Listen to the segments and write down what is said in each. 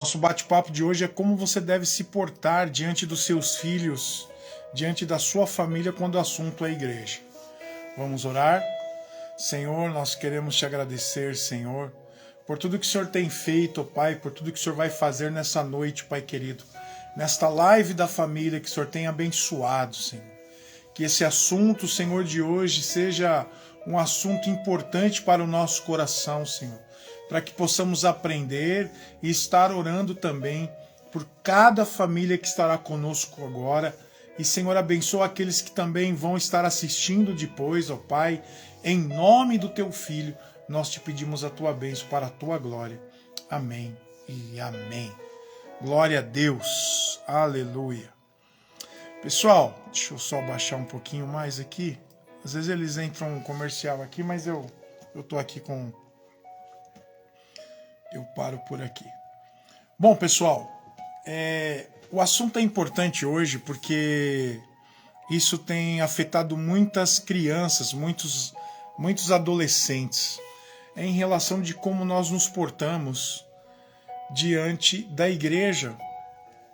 Nosso bate-papo de hoje é como você deve se portar diante dos seus filhos, diante da sua família quando o assunto é igreja. Vamos orar? Senhor, nós queremos te agradecer, Senhor, por tudo que o Senhor tem feito, Pai, por tudo que o Senhor vai fazer nessa noite, Pai querido, nesta live da família que o Senhor tem abençoado, Senhor. Que esse assunto, Senhor, de hoje seja um assunto importante para o nosso coração, Senhor, para que possamos aprender e estar orando também por cada família que estará conosco agora. E, Senhor, abençoa aqueles que também vão estar assistindo depois, ó Pai. Em nome do Teu Filho, nós te pedimos a Tua bênção para a Tua glória. Amém e amém. Glória a Deus. Aleluia. Pessoal, deixa eu só baixar um pouquinho mais aqui. Às vezes eles entram um comercial aqui, mas eu tô aqui com... Eu paro por aqui. Bom, pessoal, o assunto é importante hoje porque isso tem afetado muitas crianças, muitos adolescentes, em relação de como nós nos portamos diante da igreja,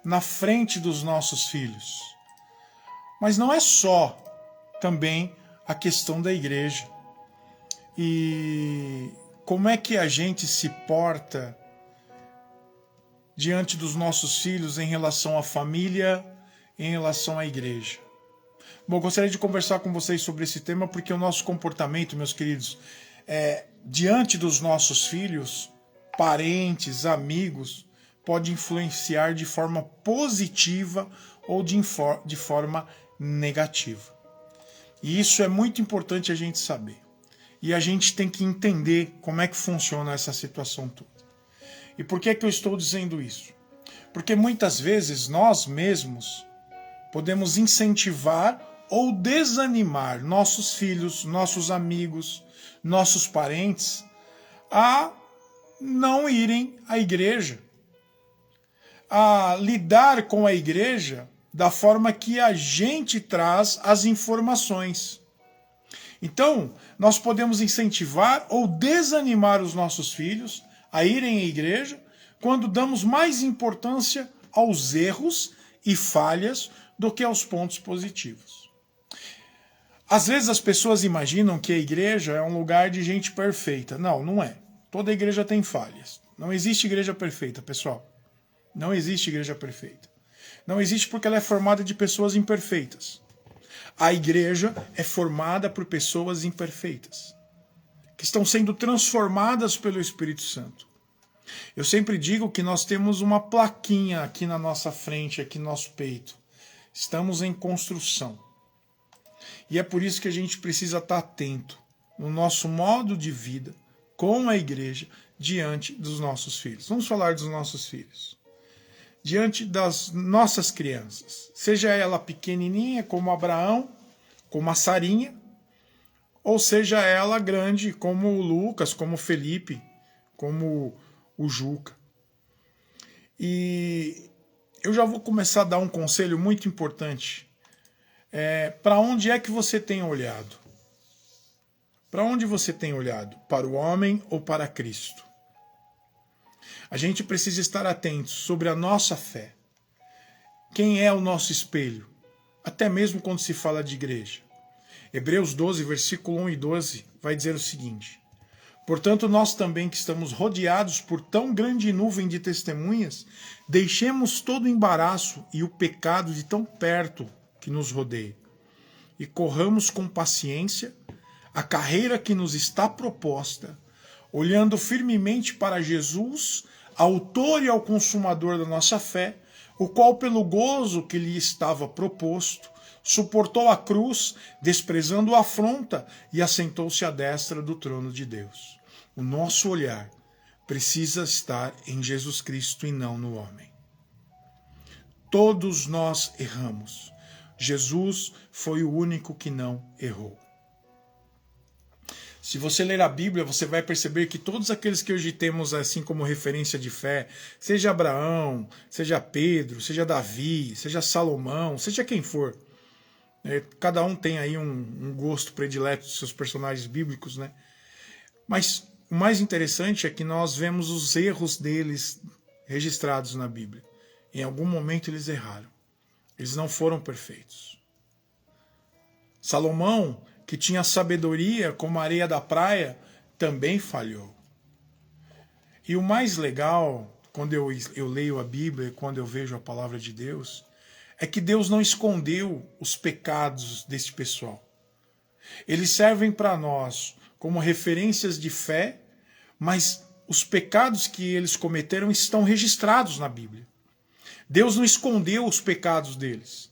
na frente dos nossos filhos. Mas não é só também a questão da igreja. E como é que a gente se porta diante dos nossos filhos em relação à família, em relação à igreja? Bom, gostaria de conversar com vocês sobre esse tema porque o nosso comportamento, meus queridos, diante dos nossos filhos, parentes, amigos, pode influenciar de forma positiva ou de forma negativa. E isso é muito importante a gente saber. E a gente tem que entender como é que funciona essa situação toda. E por que eu estou dizendo isso? Porque muitas vezes nós mesmos podemos incentivar ou desanimar nossos filhos, nossos amigos, nossos parentes a não irem à igreja, a lidar com a igreja da forma que a gente traz as informações. Então, nós podemos incentivar ou desanimar os nossos filhos a irem à igreja quando damos mais importância aos erros e falhas do que aos pontos positivos. Às vezes as pessoas imaginam que a igreja é um lugar de gente perfeita. Não, não é. Toda igreja tem falhas. Não existe igreja perfeita, pessoal. Não existe igreja perfeita. Não existe porque ela é formada de pessoas imperfeitas. A igreja é formada por pessoas imperfeitas, que estão sendo transformadas pelo Espírito Santo. Eu sempre digo que nós temos uma plaquinha aqui na nossa frente, aqui no nosso peito. Estamos em construção. E é por isso que a gente precisa estar atento no nosso modo de vida com a igreja diante dos nossos filhos. Vamos falar dos nossos filhos. Diante das nossas crianças, seja ela pequenininha como Abraão, como a Sarinha, ou seja ela grande como o Lucas, como o Felipe, como o Juca. E eu já vou começar a dar um conselho muito importante. Para onde é que você tem olhado? Para onde você tem olhado? Para o homem ou para Cristo? A gente precisa estar atento sobre a nossa fé. Quem é o nosso espelho? Até mesmo quando se fala de igreja. Hebreus 12, versículo 1 e 12, vai dizer o seguinte: portanto, nós também que estamos rodeados por tão grande nuvem de testemunhas, deixemos todo o embaraço e o pecado de tão perto que nos rodeia, e corramos com paciência a carreira que nos está proposta, olhando firmemente para Jesus, autor e consumador da nossa fé, o qual, pelo gozo que lhe estava proposto, suportou a cruz, desprezando a afronta, e assentou-se à destra do trono de Deus. O nosso olhar precisa estar em Jesus Cristo e não no homem. Todos nós erramos. Jesus foi o único que não errou. Se você ler a Bíblia, você vai perceber que todos aqueles que hoje temos assim como referência de fé, seja Abraão, seja Pedro, seja Davi, seja Salomão, seja quem for, cada um tem aí um gosto predileto dos seus personagens bíblicos, né? Mas o mais interessante é que nós vemos os erros deles registrados na Bíblia. Em algum momento eles erraram. Eles não foram perfeitos. Salomão, que tinha sabedoria como a areia da praia, também falhou. E o mais legal, quando eu leio a Bíblia, quando eu vejo a palavra de Deus, é que Deus não escondeu os pecados deste pessoal. Eles servem para nós como referências de fé, mas os pecados que eles cometeram estão registrados na Bíblia. Deus não escondeu os pecados deles.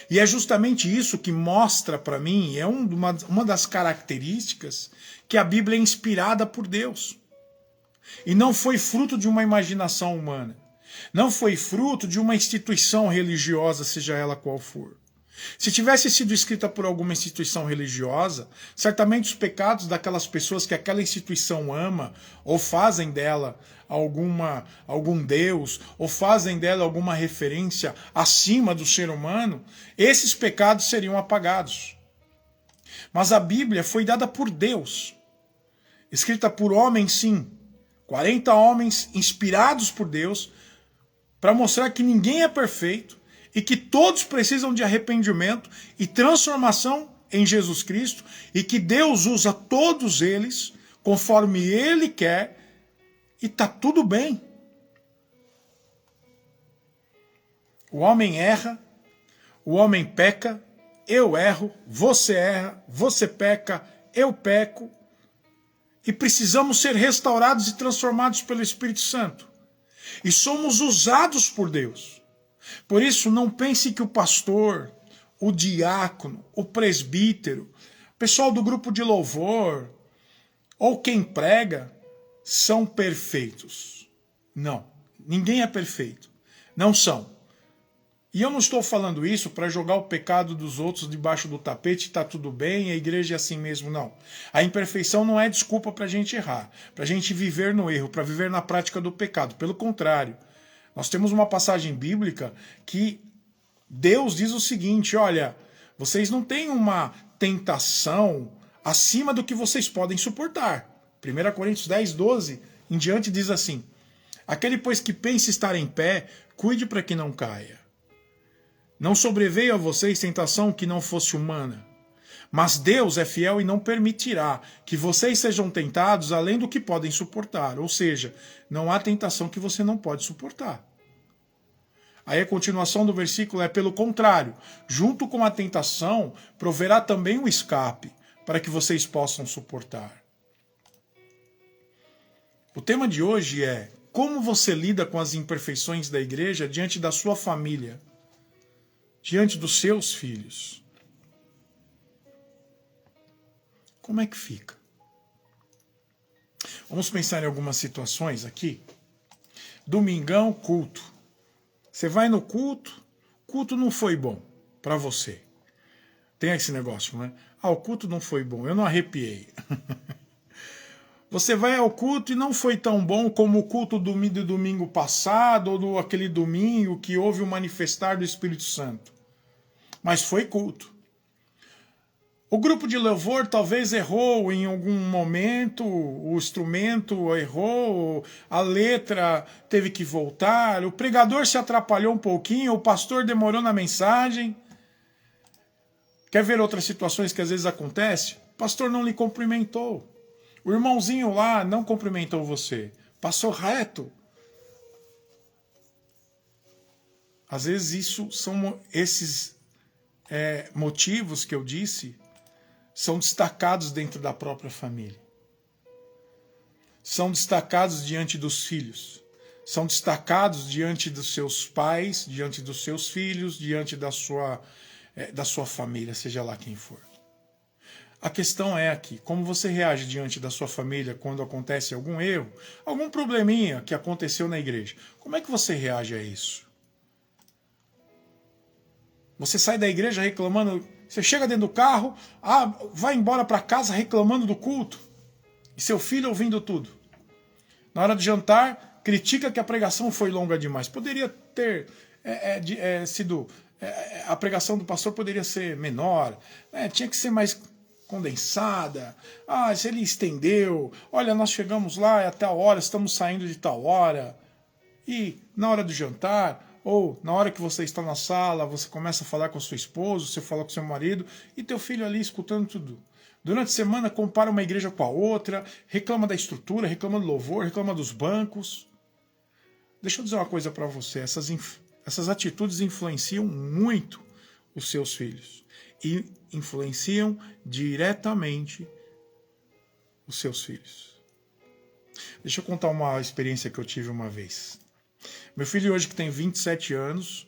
E é justamente isso que mostra para mim, é uma das características que a Bíblia é inspirada por Deus. E não foi fruto de uma imaginação humana. Não foi fruto de uma instituição religiosa, seja ela qual for. Se tivesse sido escrita por alguma instituição religiosa, certamente os pecados daquelas pessoas que aquela instituição ama, ou fazem dela algum Deus, ou fazem dela alguma referência acima do ser humano, esses pecados seriam apagados. Mas a Bíblia foi dada por Deus, escrita por homens, sim, 40 homens inspirados por Deus, para mostrar que ninguém é perfeito, e que todos precisam de arrependimento e transformação em Jesus Cristo, e que Deus usa todos eles conforme Ele quer, e está tudo bem. O homem erra, o homem peca, eu erro, você erra, você peca, eu peco, e precisamos ser restaurados e transformados pelo Espírito Santo. E somos usados por Deus. Por isso, não pense que o pastor, o diácono, o presbítero, o pessoal do grupo de louvor, ou quem prega, são perfeitos. Não, ninguém é perfeito. Não são. E eu não estou falando isso para jogar o pecado dos outros debaixo do tapete, está tudo bem, a igreja é assim mesmo, não. A imperfeição não é desculpa para a gente errar, para a gente viver no erro, para viver na prática do pecado. Pelo contrário. Nós temos uma passagem bíblica que Deus diz o seguinte, olha, vocês não têm uma tentação acima do que vocês podem suportar. 1 Coríntios 10, 12 em diante diz assim, aquele pois que pensa estar em pé, cuide para que não caia. Não sobreveio a vocês tentação que não fosse humana, mas Deus é fiel e não permitirá que vocês sejam tentados além do que podem suportar. Ou seja, não há tentação que você não pode suportar. Aí a continuação do versículo é pelo contrário, junto com a tentação, proverá também o escape, para que vocês possam suportar. O tema de hoje é como você lida com as imperfeições da igreja diante da sua família, diante dos seus filhos. Como é que fica? Vamos pensar em algumas situações aqui. Domingão, culto. Você vai no culto, culto não foi bom para você. Tem esse negócio, né? Ah, o culto não foi bom, eu não arrepiei. Você vai ao culto e não foi tão bom como o culto do domingo passado ou aquele domingo que houve o manifestar do Espírito Santo. Mas foi culto. O grupo de louvor talvez errou em algum momento, o instrumento errou, a letra teve que voltar, o pregador se atrapalhou um pouquinho, o pastor demorou na mensagem. Quer ver outras situações que às vezes acontecem? O pastor não lhe cumprimentou. O irmãozinho lá não cumprimentou você. Passou reto. Às vezes esses motivos que eu disse são destacados dentro da própria família. São destacados diante dos filhos. São destacados diante dos seus pais, diante dos seus filhos, diante da sua família, seja lá quem for. A questão é aqui, como você reage diante da sua família quando acontece algum erro, algum probleminha que aconteceu na igreja. Como é que você reage a isso? Você sai da igreja reclamando, você chega dentro do carro, vai embora para casa reclamando do culto. E seu filho ouvindo tudo. Na hora do jantar, critica que a pregação foi longa demais. Poderia ter sido... a pregação do pastor poderia ser menor. Tinha que ser mais condensada. Se ele estendeu. Olha, nós chegamos lá, é a tal hora, estamos saindo de tal hora. E na hora do jantar, ou na hora que você está na sala, você começa a falar com a sua esposa, você fala com o seu marido, e teu filho ali escutando tudo. Durante a semana, compara uma igreja com a outra, reclama da estrutura, reclama do louvor, reclama dos bancos. Deixa eu dizer uma coisa para você, essas atitudes influenciam muito os seus filhos. E influenciam diretamente os seus filhos. Deixa eu contar uma experiência que eu tive uma vez. Meu filho hoje que tem 27 anos,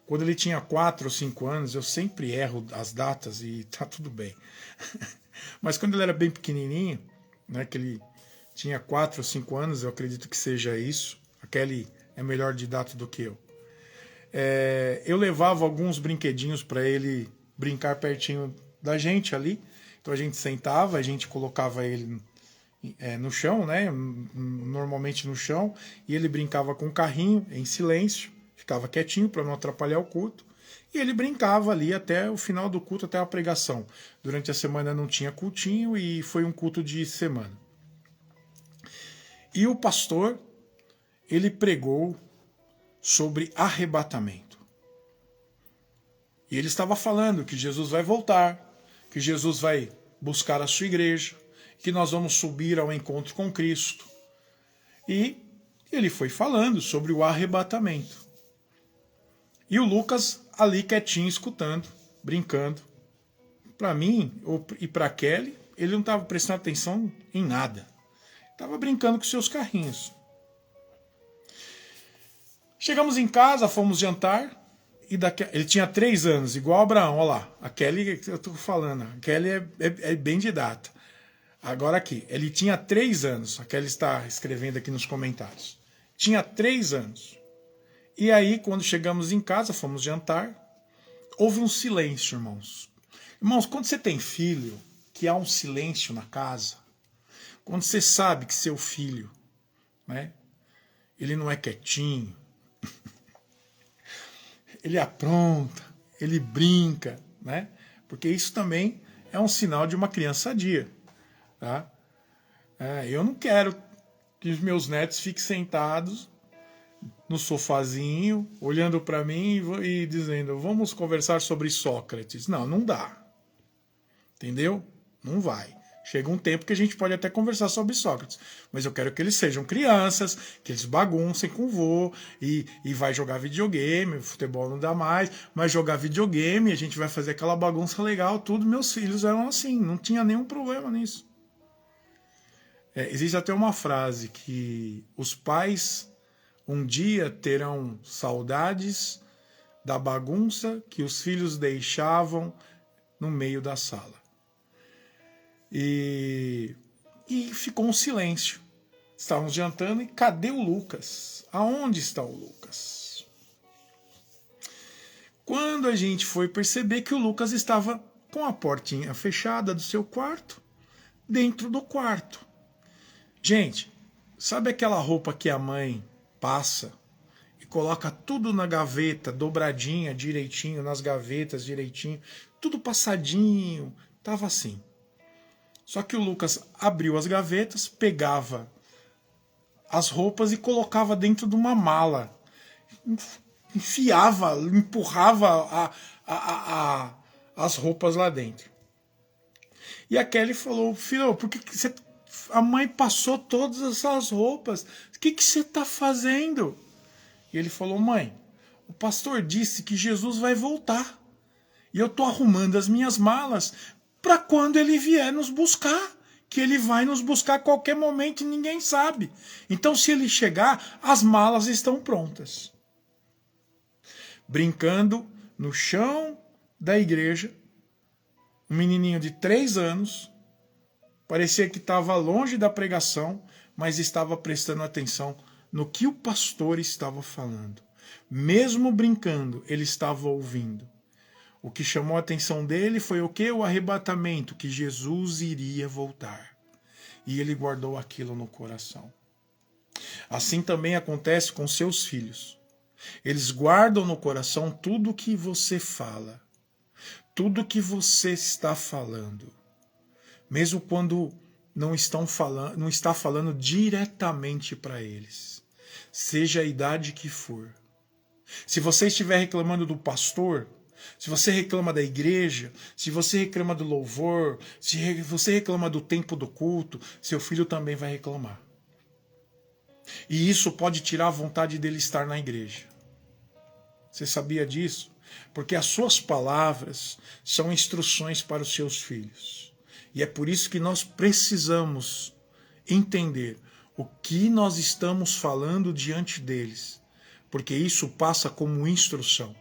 quando ele tinha 4 ou 5 anos, eu sempre erro as datas e tá tudo bem. Mas quando ele era bem pequenininho, né, que ele tinha 4 ou 5 anos, eu acredito que seja isso. A Kelly é melhor de data do que eu. Eu levava alguns brinquedinhos para ele brincar pertinho da gente ali. Então a gente sentava, a gente colocava ele no chão, né? Normalmente no chão, e ele brincava com o carrinho em silêncio, ficava quietinho para não atrapalhar o culto, e ele brincava ali até o final do culto, até a pregação. Durante a semana não tinha cultinho e foi um culto de semana. E o pastor, ele pregou sobre arrebatamento. E ele estava falando que Jesus vai voltar, que Jesus vai buscar a sua igreja, que nós vamos subir ao encontro com Cristo. E ele foi falando sobre o arrebatamento. E o Lucas ali quietinho, escutando, brincando. Para mim e para Kelly, ele não estava prestando atenção em nada. Estava brincando com seus carrinhos. Chegamos em casa, fomos jantar. Ele tinha 3 anos, igual Abraão, olha lá. A Kelly, eu estou falando, a Kelly é bem de data. Agora aqui, ele tinha 3 anos, a Kelly está escrevendo aqui nos comentários. Tinha 3 anos. E aí, quando chegamos em casa, fomos jantar, houve um silêncio, irmãos. Irmãos, quando você tem filho, que há um silêncio na casa, quando você sabe que seu filho, né, ele não é quietinho, ele apronta, ele brinca, né? Porque isso também é um sinal de uma criança sadia. Tá? Eu não quero que os meus netos fiquem sentados no sofazinho, olhando para mim e dizendo, vamos conversar sobre Sócrates. Não, não dá. Entendeu? Não vai. Chega um tempo que a gente pode até conversar sobre Sócrates, mas eu quero que eles sejam crianças, que eles baguncem com o vô e vai jogar videogame, futebol não dá mais, mas jogar videogame, a gente vai fazer aquela bagunça legal, tudo. Meus filhos eram assim, não tinha nenhum problema nisso. Existe até uma frase que os pais um dia terão saudades da bagunça que os filhos deixavam no meio da sala. E ficou um silêncio. Estávamos jantando e cadê o Lucas? Aonde está o Lucas? Quando a gente foi perceber que o Lucas estava com a portinha fechada do seu quarto, dentro do quarto. Gente, sabe aquela roupa que a mãe passa e coloca tudo na gaveta, dobradinha, direitinho, nas gavetas, direitinho, tudo passadinho, tava assim. Só que o Lucas abriu as gavetas, pegava as roupas e colocava dentro de uma mala. Enfiava, empurrava as roupas lá dentro. E a Kelly falou, filho, por que você... A mãe passou todas essas roupas. O que você está fazendo? E ele falou, mãe, o pastor disse que Jesus vai voltar. E eu estou arrumando as minhas malas para quando ele vier nos buscar. Que ele vai nos buscar a qualquer momento e ninguém sabe. Então, se ele chegar, as malas estão prontas. Brincando no chão da igreja, um menininho de 3 anos... Parecia que estava longe da pregação, mas estava prestando atenção no que o pastor estava falando. Mesmo brincando, ele estava ouvindo. O que chamou a atenção dele foi o quê? O arrebatamento, que Jesus iria voltar. E ele guardou aquilo no coração. Assim também acontece com seus filhos. Eles guardam no coração tudo o que você fala, tudo o que você está falando. Mesmo quando não está falando diretamente para eles. seja a idade que for. Se você estiver reclamando do pastor, se você reclama da igreja, se você reclama do louvor, se você reclama do tempo do culto, seu filho também vai reclamar. E isso pode tirar a vontade dele estar na igreja. Você sabia disso? Porque as suas palavras são instruções para os seus filhos. E é por isso que nós precisamos entender o que nós estamos falando diante deles, porque isso passa como instrução.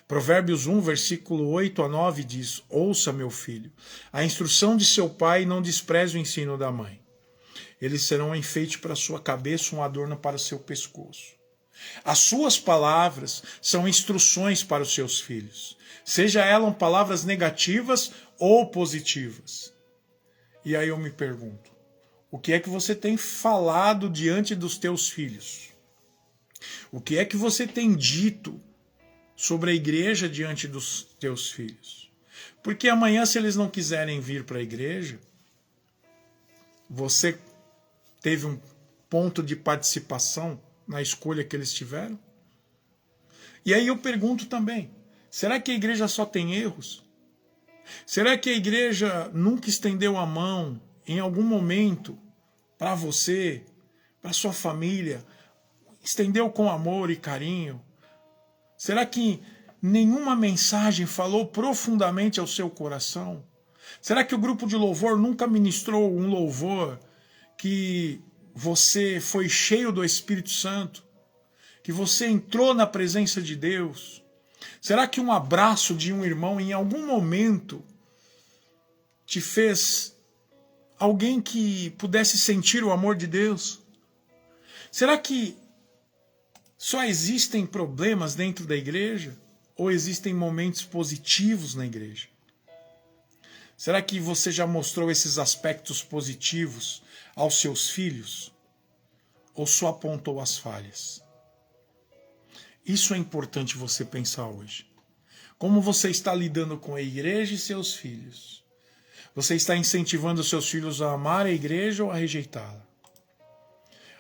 Provérbios 1, versículo 8 a 9 diz: ouça, meu filho, a instrução de seu pai, e não despreze o ensino da mãe. Eles serão um enfeite para sua cabeça, um adorno para seu pescoço. As suas palavras são instruções para os seus filhos, seja elas palavras negativas ou positivas. E aí eu me pergunto, o que é que você tem falado diante dos teus filhos? O que é que você tem dito sobre a igreja diante dos teus filhos? Porque amanhã, se eles não quiserem vir para a igreja, você teve um ponto de participação na escolha que eles tiveram? E aí eu pergunto também, será que a igreja só tem erros? Será que a igreja nunca estendeu a mão em algum momento para você, para sua família, estendeu com amor e carinho? Será que nenhuma mensagem falou profundamente ao seu coração? Será que o grupo de louvor nunca ministrou um louvor que você foi cheio do Espírito Santo? Que você entrou na presença de Deus? Será que um abraço de um irmão em algum momento te fez alguém que pudesse sentir o amor de Deus? Será que só existem problemas dentro da igreja? Ou existem momentos positivos na igreja? Será que você já mostrou esses aspectos positivos aos seus filhos? Ou só apontou as falhas? Isso é importante você pensar hoje. Como você está lidando com a igreja e seus filhos? Você está incentivando seus filhos a amar a igreja ou a rejeitá-la?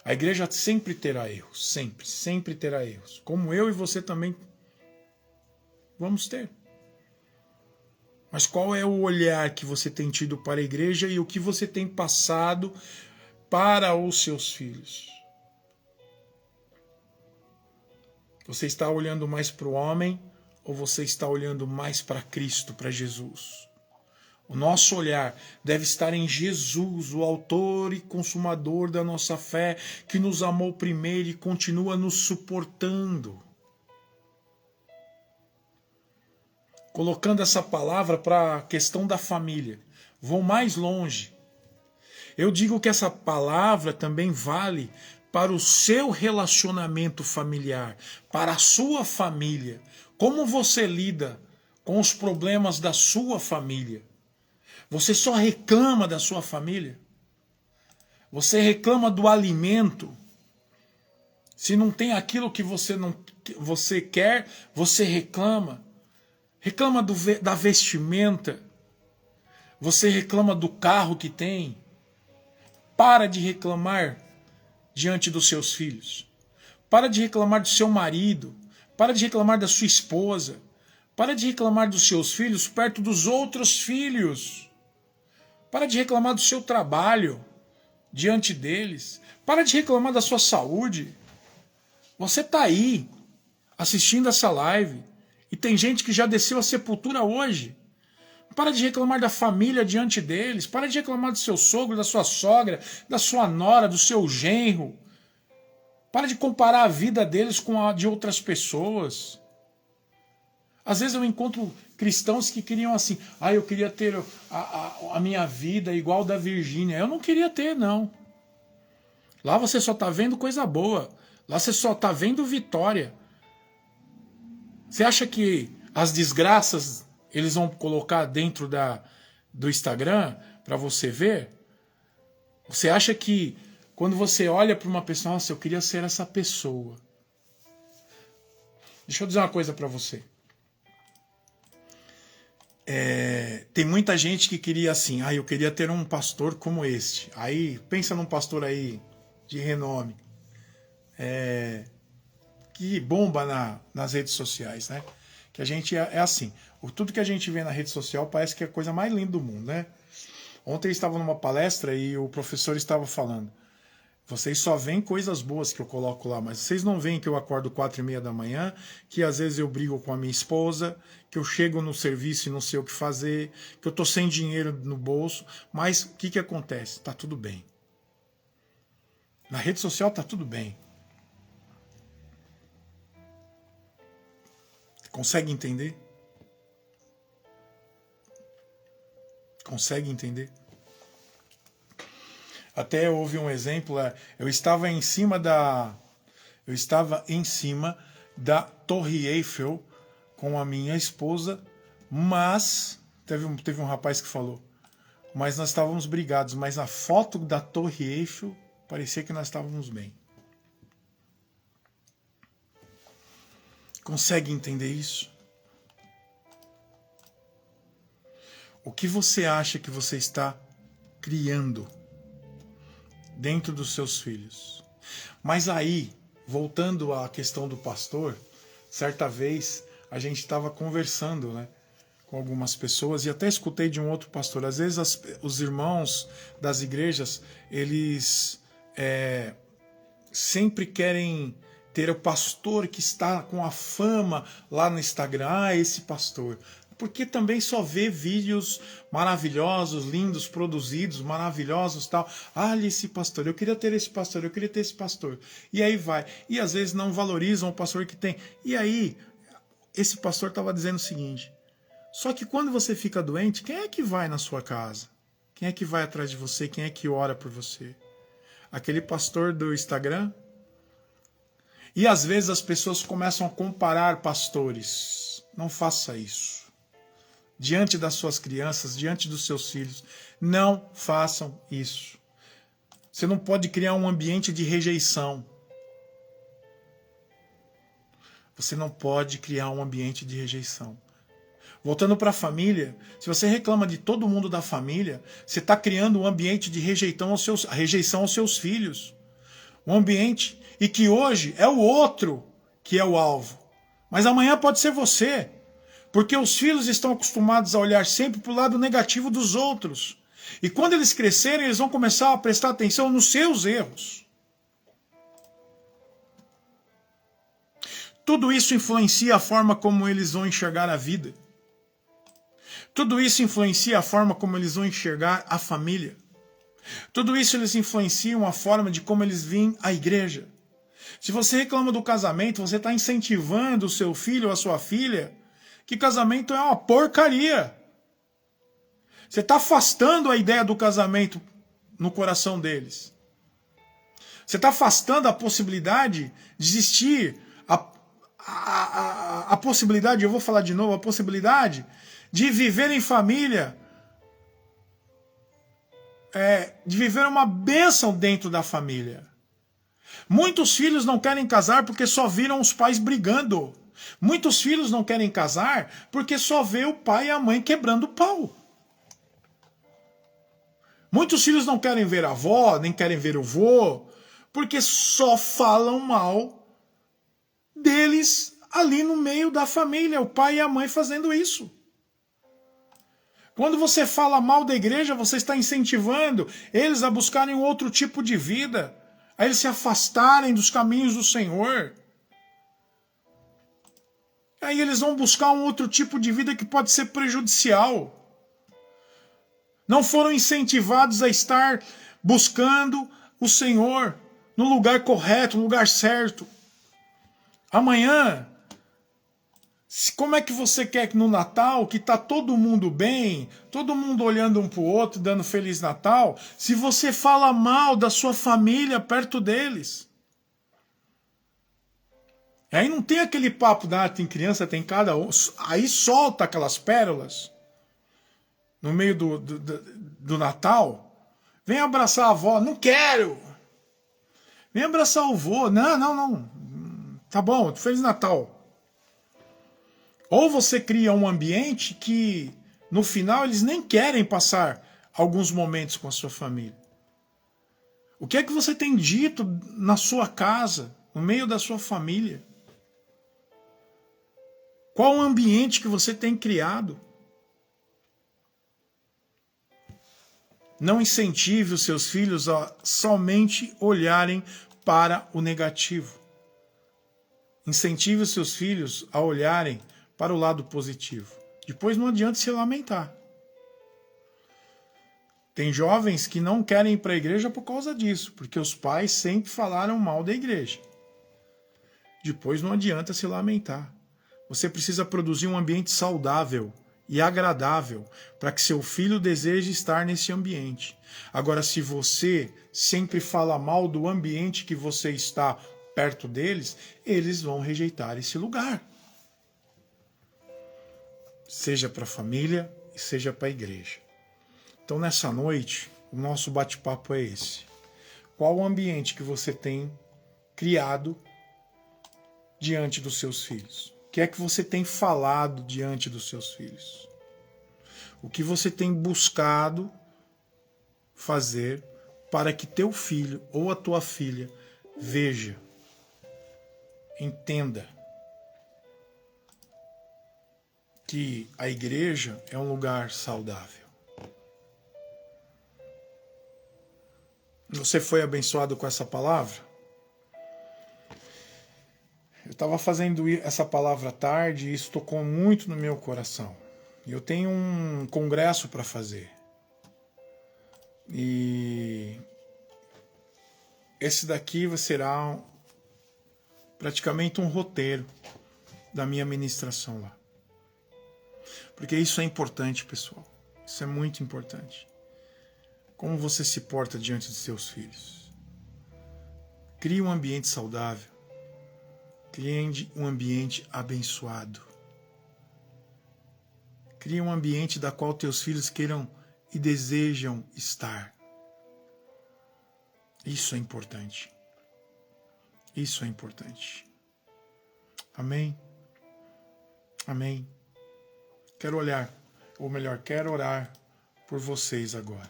A igreja sempre terá erros, sempre terá erros. Como eu e você também vamos ter. Mas qual é o olhar que você tem tido para a igreja e o que você tem passado para os seus filhos? Você está olhando mais para o homem ou você está olhando mais para Cristo, para Jesus? O nosso olhar deve estar em Jesus, o autor e consumador da nossa fé, que nos amou primeiro e continua nos suportando. Colocando essa palavra para a questão da família, vou mais longe. Eu digo que essa palavra também vale para o seu relacionamento familiar, para a sua família. Como você lida com os problemas da sua família? Você só reclama da sua família? Você reclama do alimento? Se não tem aquilo que você quer, você reclama. Reclama da vestimenta. Você reclama do carro que tem. Para de reclamar diante dos seus filhos. Para de reclamar do seu marido. Para de reclamar da sua esposa. Para de reclamar dos seus filhos perto dos outros filhos. Para de reclamar do seu trabalho diante deles. Para de reclamar da sua saúde. Você está aí assistindo essa live e tem gente que já desceu a sepultura hoje. Para de reclamar da família diante deles. Para de reclamar do seu sogro, da sua sogra, da sua nora, do seu genro. Para de comparar a vida deles com a de outras pessoas. Às vezes eu encontro cristãos que queriam assim, eu queria ter a minha vida igual da Virgínia. Eu não queria ter, não. Lá você só está vendo coisa boa. Lá você só está vendo vitória. Você acha que as desgraças eles vão colocar dentro do Instagram para você ver? Você acha que quando você olha para uma pessoa, nossa, eu queria ser essa pessoa. Deixa eu dizer uma coisa para você. Tem muita gente que queria assim, eu queria ter um pastor como este. Aí, pensa num pastor aí de renome. que bomba nas redes sociais, né? Que a gente é assim. Tudo que a gente vê na rede social parece que é a coisa mais linda do mundo, né? Ontem eu estava numa palestra e o professor estava falando: vocês só veem coisas boas que eu coloco lá, mas vocês não veem que eu acordo 4:30 da manhã, que às vezes eu brigo com a minha esposa, que eu chego no serviço e não sei o que fazer, que eu tô sem dinheiro no bolso, mas o que acontece? Tá tudo bem. Na rede social tá tudo bem. Consegue entender? Consegue entender? Até houve um exemplo, eu estava em cima da Torre Eiffel com a minha esposa, mas teve um rapaz que falou, mas nós estávamos brigados, mas a foto da Torre Eiffel parecia que nós estávamos bem. Consegue entender isso? O que você acha que você está criando dentro dos seus filhos? Mas aí, voltando à questão do pastor, certa vez a gente estava conversando, né, com algumas pessoas, e até escutei de um outro pastor. Às vezes os irmãos das igrejas, eles sempre querem ter o pastor que está com a fama lá no Instagram, esse pastor. Porque também só vê vídeos maravilhosos, lindos, produzidos, maravilhosos, tal. Olha esse pastor, eu queria ter esse pastor, eu queria ter esse pastor. E aí vai. E às vezes não valorizam o pastor que tem. E aí, esse pastor estava dizendo o seguinte: só que quando você fica doente, quem é que vai na sua casa? Quem é que vai atrás de você? Quem é que ora por você? Aquele pastor do Instagram? E às vezes as pessoas começam a comparar pastores. Não faça isso. Diante das suas crianças, diante dos seus filhos, não façam isso. Você não pode criar um ambiente de rejeição. Você não pode criar um ambiente de rejeição. Voltando para a família, se você reclama de todo mundo da família, você está criando um ambiente de rejeição aos seus filhos. Um ambiente e que hoje é o outro que é o alvo. Mas amanhã pode ser você. Porque os filhos estão acostumados a olhar sempre para o lado negativo dos outros. E quando eles crescerem, eles vão começar a prestar atenção nos seus erros. Tudo isso influencia a forma como eles vão enxergar a vida. Tudo isso influencia a forma como eles vão enxergar a família. Tudo isso eles influenciam a forma de como eles veem a igreja. Se você reclama do casamento, você está incentivando o seu filho ou a sua filha que casamento é uma porcaria. Você está afastando a ideia do casamento no coração deles. Você está afastando a possibilidade de existir, a possibilidade, eu vou falar de novo, a possibilidade de viver em família, de viver uma bênção dentro da família. Muitos filhos não querem casar porque só viram os pais brigando. Muitos filhos não querem casar porque só vê o pai e a mãe quebrando o pau. Muitos filhos não querem ver a avó, nem querem ver o vô, porque só falam mal deles ali no meio da família, o pai e a mãe fazendo isso. Quando você fala mal da igreja, você está incentivando eles a buscarem um outro tipo de vida, a eles se afastarem dos caminhos do Senhor. Aí eles vão buscar um outro tipo de vida que pode ser prejudicial. Não foram incentivados a estar buscando o Senhor no lugar correto, no lugar certo. Amanhã, como é que você quer que no Natal, que está todo mundo bem, todo mundo olhando um para o outro, dando Feliz Natal, se você fala mal da sua família perto deles? Aí não tem aquele papo, tem criança, tem cada um. Aí solta aquelas pérolas no meio do Natal. Vem abraçar a avó. Não quero. Vem abraçar o vô. Não. Tá bom, Feliz Natal. Ou você cria um ambiente que no final eles nem querem passar alguns momentos com a sua família. O que é que você tem dito na sua casa? no meio da sua família? Qual o ambiente que você tem criado? Não incentive os seus filhos a somente olharem para o negativo. Incentive os seus filhos a olharem para o lado positivo. Depois não adianta se lamentar. Tem jovens que não querem ir para a igreja por causa disso, porque os pais sempre falaram mal da igreja. Depois não adianta se lamentar. Você precisa produzir um ambiente saudável e agradável para que seu filho deseje estar nesse ambiente. Agora, se você sempre fala mal do ambiente que você está perto deles, eles vão rejeitar esse lugar. Seja para a família e seja para a igreja. Então, nessa noite, o nosso bate-papo é esse. Qual o ambiente que você tem criado diante dos seus filhos? O que é que você tem falado diante dos seus filhos? O que você tem buscado fazer para que teu filho ou a tua filha veja, entenda que a igreja é um lugar saudável? Você foi abençoado com essa palavra? Eu estava fazendo essa palavra à tarde e isso tocou muito no meu coração. Eu tenho um congresso para fazer. E esse daqui será praticamente um roteiro da minha ministração lá. Porque isso é importante, pessoal. Isso é muito importante. Como você se porta diante dos seus filhos. Crie um ambiente saudável. Crie um ambiente abençoado. Crie um ambiente da qual teus filhos queiram e desejam estar. Isso é importante. Isso é importante. Amém? Amém? Quero quero orar por vocês agora.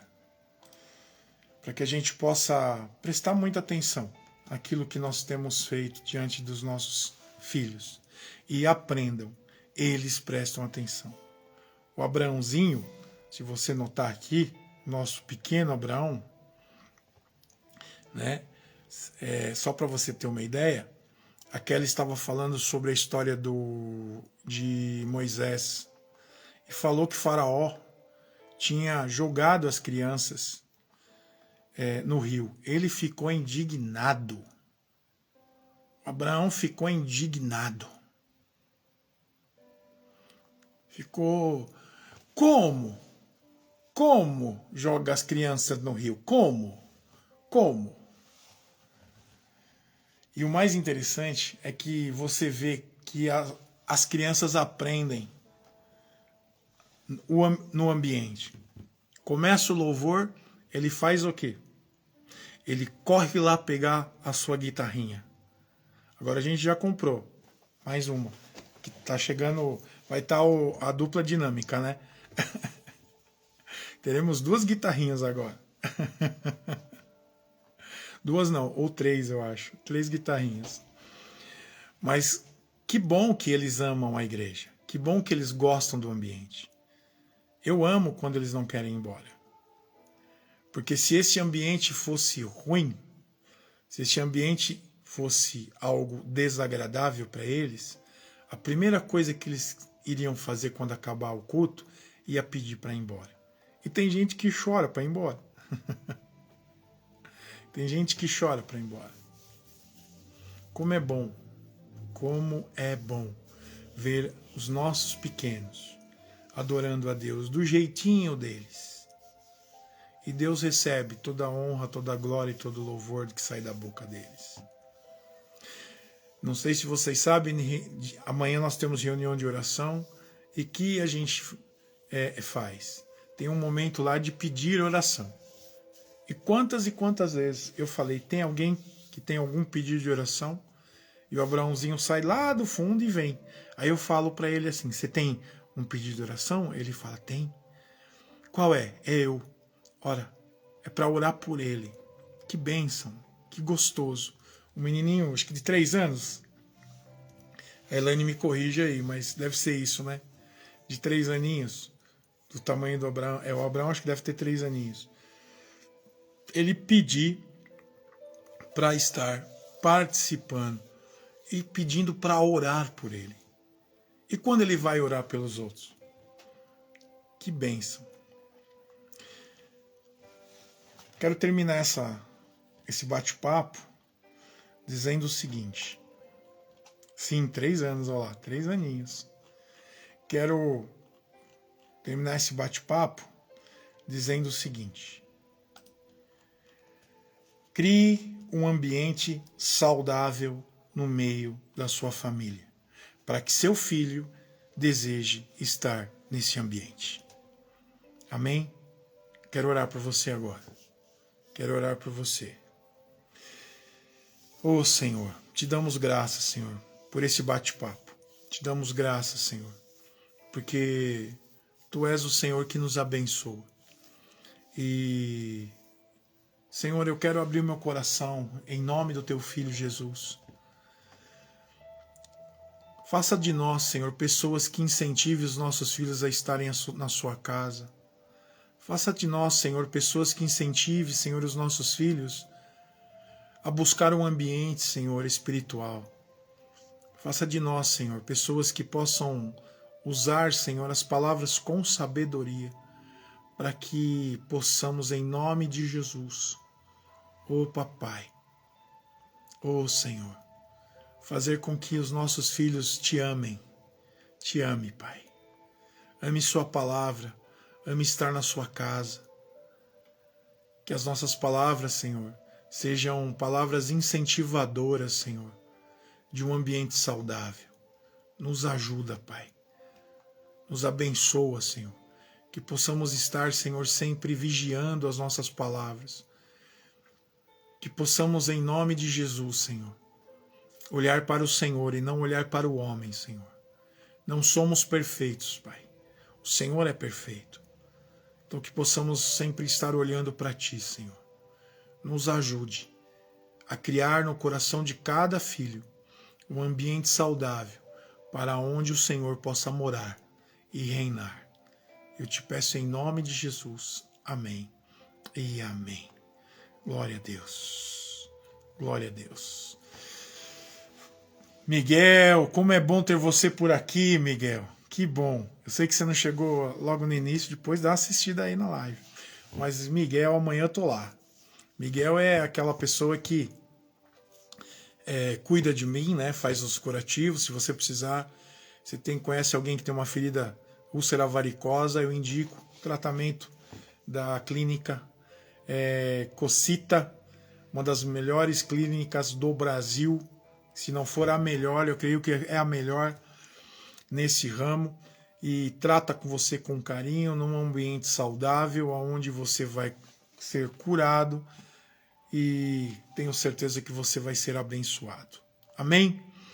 Para que a gente possa prestar muita atenção naquilo que nós temos feito diante dos nossos filhos. E aprendam, eles prestam atenção. O Abraãozinho, se você notar aqui, nosso pequeno Abraão, né? Só para você ter uma ideia, a Kelly estava falando sobre a história de Moisés e falou que Faraó tinha jogado as crianças no rio. Ele ficou indignado. Abraão ficou indignado. Ficou... Como? Como joga as crianças no rio? Como? Como? E o mais interessante é que você vê que as crianças aprendem no ambiente. Começa o louvor, ele faz o quê? Ele corre lá pegar a sua guitarrinha. Agora a gente já comprou mais uma, que tá chegando, vai estar a dupla dinâmica, né? Teremos 2 guitarrinhas agora. 2 não, ou 3 eu acho. 3 guitarrinhas. Mas que bom que eles amam a igreja. Que bom que eles gostam do ambiente. Eu amo quando eles não querem ir embora. Porque se esse ambiente fosse ruim, se esse ambiente fosse algo desagradável para eles, a primeira coisa que eles iriam fazer quando acabar o culto ia pedir para ir embora. E tem gente que chora para ir embora. Tem gente que chora para ir embora. Como é bom ver os nossos pequenos adorando a Deus do jeitinho deles. E Deus recebe toda a honra, toda a glória e todo o louvor que sai da boca deles. Não sei se vocês sabem, amanhã nós temos reunião de oração. E que a gente faz? Tem um momento lá de pedir oração. E quantas vezes eu falei, tem alguém que tem algum pedido de oração? E o Abraãozinho sai lá do fundo e vem. Aí eu falo para ele assim, você tem um pedido de oração? Ele fala, tem. Qual é? É eu. Ora, é para orar por ele. Que bênção, que gostoso. um menininho, acho que de 3 anos. A Elaine me corrige aí, mas deve ser isso, né? De 3 aninhos, do tamanho do Abraão. O Abraão acho que deve ter 3 aninhos. Ele pedir para estar participando e pedindo para orar por ele. E quando ele vai orar pelos outros? Que bênção. Quero terminar esse bate-papo dizendo o seguinte. Sim, 3 anos, olha lá, 3 aninhos. Quero terminar esse bate-papo dizendo o seguinte. Crie um ambiente saudável no meio da sua família, para que seu filho deseje estar nesse ambiente. Amém? Quero orar por você agora. Quero orar por você. Ô Senhor, te damos graças, Senhor, por esse bate-papo. Te damos graças, Senhor, porque Tu és o Senhor que nos abençoa. E, Senhor, eu quero abrir meu coração em nome do Teu Filho Jesus. Faça de nós, Senhor, pessoas que incentivem os nossos filhos a estarem na Sua casa. Faça de nós, Senhor, pessoas que incentivem, Senhor, os nossos filhos a buscar um ambiente, Senhor, espiritual. Faça de nós, Senhor, pessoas que possam usar, Senhor, as palavras com sabedoria, para que possamos, em nome de Jesus, ó Papai, ó Senhor, fazer com que os nossos filhos te amem. Te ame, Pai. Ame Sua palavra, ame estar na Sua casa. Que as nossas palavras, Senhor, sejam palavras incentivadoras, Senhor, de um ambiente saudável. Nos ajuda, Pai. Nos abençoa, Senhor. Que possamos estar, Senhor, sempre vigiando as nossas palavras. Que possamos, em nome de Jesus, Senhor, olhar para o Senhor e não olhar para o homem, Senhor. Não somos perfeitos, Pai. O Senhor é perfeito. Então que possamos sempre estar olhando para Ti, Senhor. Nos ajude a criar no coração de cada filho um ambiente saudável para onde o Senhor possa morar e reinar. Eu te peço em nome de Jesus. Amém e amém. Glória a Deus. Glória a Deus. Miguel, como é bom ter você por aqui, Miguel. Que bom. Eu sei que você não chegou logo no início, depois dá uma assistida aí na live. Mas, Miguel, amanhã eu tô lá. Miguel é aquela pessoa que cuida de mim, né? Faz os curativos. Se você precisar, você conhece alguém que tem uma ferida úlcera varicosa, eu indico o tratamento da clínica Cocita, uma das melhores clínicas do Brasil. Se não for a melhor, eu creio que é a melhor nesse ramo. E trata com você com carinho, num ambiente saudável, onde você vai ser curado. E tenho certeza que você vai ser abençoado. Amém?